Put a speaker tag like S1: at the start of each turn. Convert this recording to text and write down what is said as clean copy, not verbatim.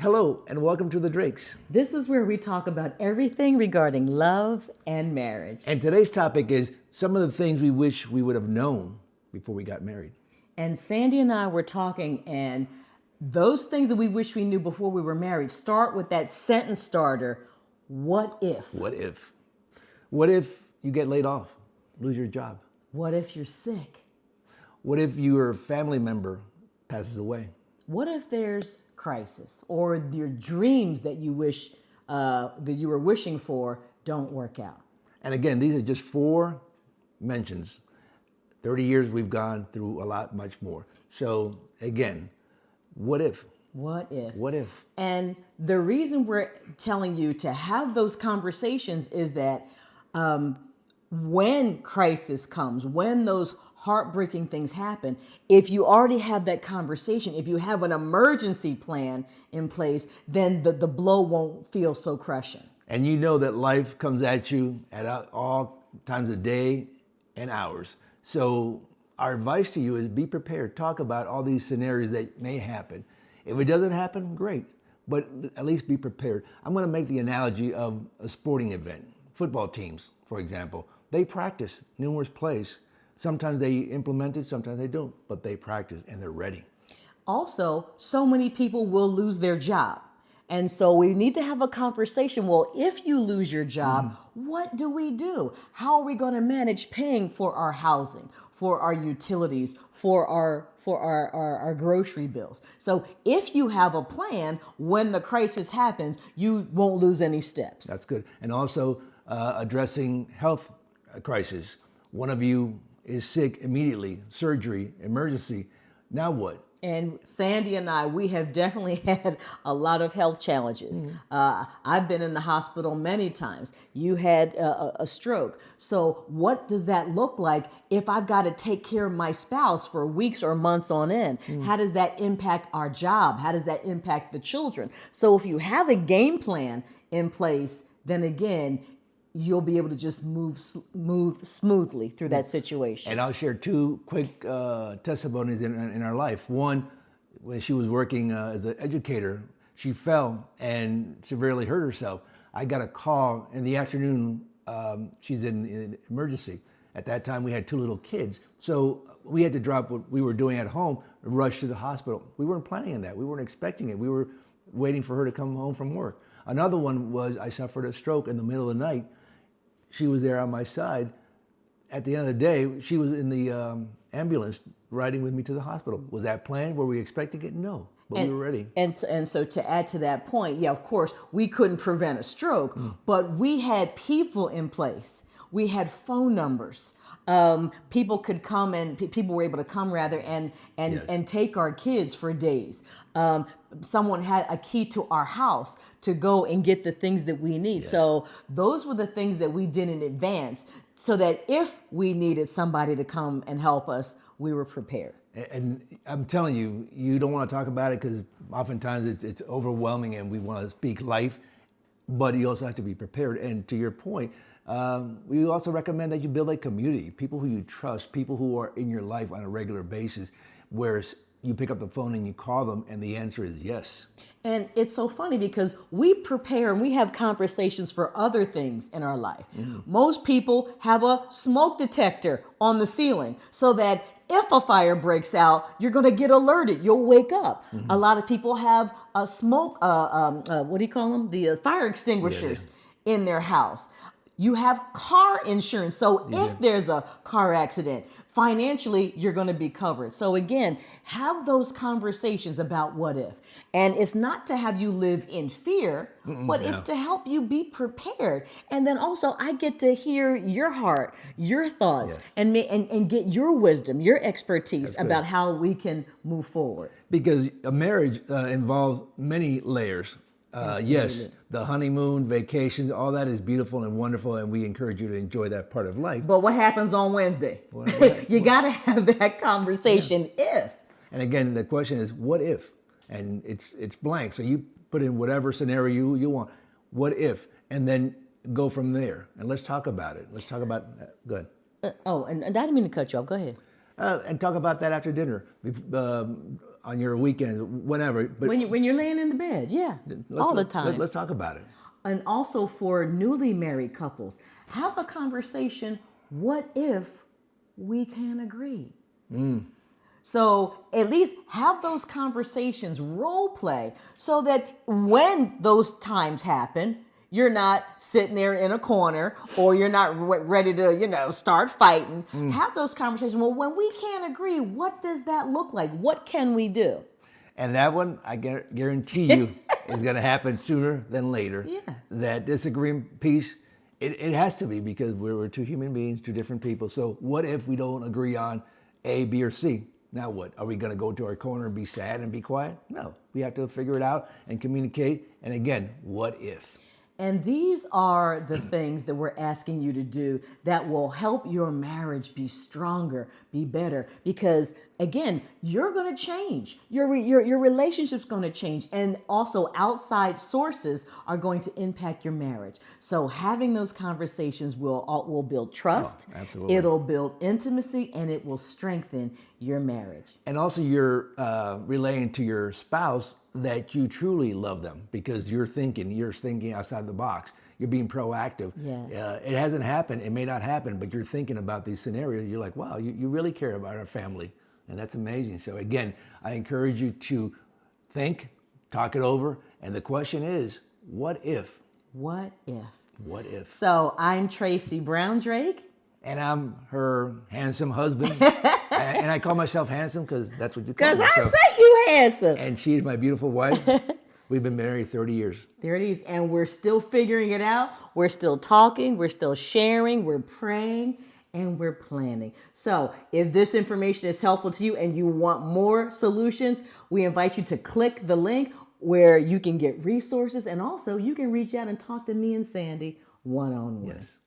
S1: Hello, and welcome to the Drakes.
S2: This is where we talk about everything regarding love and marriage.
S1: And today's topic is some of the things we wish we would have known before we got married.
S2: And Sandy and I were talking, and those things that we wish we knew before we were married start with that sentence starter, what if?
S1: What if? What if you get laid off, lose your job?
S2: What if you're sick?
S1: What if your family member passes away?
S2: What if there's crisis or your dreams that you wish that you were wishing for don't work out?
S1: And again, these are just four mentions. 30 years we've gone through a lot, much more. So again, what if?
S2: What if?
S1: What if?
S2: And the reason we're telling you to have those conversations is that when crisis comes, when those heartbreaking things happen, if you already have that conversation, if you have an emergency plan in place, then the blow won't feel so crushing.
S1: And you know that life comes at you at all times of day and hours. So our advice to you is be prepared. Talk about all these scenarios that may happen. If it doesn't happen, great, but at least be prepared. I'm going to make the analogy of a sporting event. Football teams, for example, they practice numerous plays. Sometimes they implement it, sometimes they don't, but they practice and they're ready.
S2: Also, so many people will lose their job. And so we need to have a conversation. Well, if you lose your job, what do we do? How are we going to manage paying for our housing, for our utilities, for our grocery bills? So if you have a plan, when the crisis happens, you won't lose any steps.
S1: That's good. And also addressing health crisis. One of you is sick immediately, surgery, emergency. Now what?
S2: And Sandy and I, we have definitely had a lot of health challenges. I've been in the hospital many times. You had a stroke. So what does that look like if I've got to take care of my spouse for weeks or months on end? How does that impact our job? How does that impact the children? So if you have a game plan in place, then again, you'll be able to just move smoothly through that situation.
S1: And I'll share two quick testimonies in our life. One, when she was working as an educator, she fell and severely hurt herself. I got a call in the afternoon. She's in emergency. At that time, we had two little kids. So we had to drop what we were doing at home and rush to the hospital. We weren't planning on that. We weren't expecting it. We were waiting for her to come home from work. Another one was I suffered a stroke in the middle of the night. She was there on my side. At the end of the day, she was in the ambulance riding with me to the hospital. Was that planned? Were we expecting it? No, but we were ready.
S2: And so to add to that point, yeah, of course, we couldn't prevent a stroke, but we had people in place. We had phone numbers. People could come and people were able to come rather and take our kids for days. Someone had a key to our house to go and get the things that we need.
S1: Yes.
S2: So those were the things that we did in advance so that if we needed somebody to come and help us, we were prepared.
S1: And I'm telling you, you don't want to talk about it because oftentimes it's overwhelming and we want to speak life, but you also have to be prepared. And to your point, we also recommend that you build a community, people who you trust, people who are in your life on a regular basis, where you pick up the phone and you call them and the answer is yes.
S2: And it's so funny because we prepare and we have conversations for other things in our life. Most people have a smoke detector on the ceiling so that if a fire breaks out, you're going to get alerted. You'll wake up. A lot of people have a smoke, what do you call them? The fire extinguishers in their house. You have car insurance. So if there's a car accident, financially, you're going to be covered. So again, have those conversations about what if. And it's not to have you live in fear, but it's to help you be prepared. And then also, I get to hear your heart, your thoughts, and get your wisdom, your expertise about how we can move forward.
S1: Because a marriage involves many layers. Yes, the honeymoon, vacations, all that is beautiful and wonderful, and we encourage you to enjoy that part of life.
S2: But what happens on Wednesday? You got to have that conversation if.
S1: And again, the question is, what if? And it's blank. So you put in whatever scenario you want. What if? And then go from there. And let's talk about it. Let's talk about, go ahead.
S2: And I didn't mean to cut you off. Go ahead.
S1: And talk about that after dinner, on your weekend, whenever. But
S2: When you're laying in the bed, yeah, all the time.
S1: Let's talk about it.
S2: And also for newly married couples, have a conversation. What if we can't agree? So at least have those conversations, role play, so that when those times happen, you're not sitting there in a corner or you're not ready to, start fighting. Have those conversations. Well, when we can't agree, what does that look like? What can we do?
S1: And that one, I guarantee you, is going to happen sooner than later.
S2: Yeah.
S1: That disagreement piece, it has to be, because we're two human beings, two different people. So what if we don't agree on A, B, or C? Now what? Are we going to go to our corner and be sad and be quiet? No. We have to figure it out and communicate. And again, what if?
S2: And these are the things that we're asking you to do that will help your marriage be stronger, be better. Because again, you're going to change. Your relationship's going to change. And also outside sources are going to impact your marriage. So having those conversations will build trust.
S1: Oh, absolutely.
S2: It'll build intimacy, and it will strengthen your marriage.
S1: And also you're relaying to your spouse that you truly love them, because you're thinking outside the box. You're being proactive.
S2: Yes.
S1: It hasn't happened. It may not happen, but you're thinking about these scenarios. You're like, wow, you really care about our family. And that's amazing. So again, I encourage you to think, talk it over. And the question is, what if?
S2: What if?
S1: What if?
S2: So I'm Tracy Brown Drake.
S1: And I'm her handsome husband. And I call myself handsome because that's what you call me.
S2: Because I
S1: So-
S2: say you handsome.
S1: And she's my beautiful wife. We've been married 30 years.
S2: There it is. And we're still figuring it out. We're still talking. We're still sharing. We're praying. And we're planning. So if this information is helpful to you and you want more solutions, we invite you to click the link where you can get resources. And also you can reach out and talk to me and Sandy one-on-one.
S1: Yes.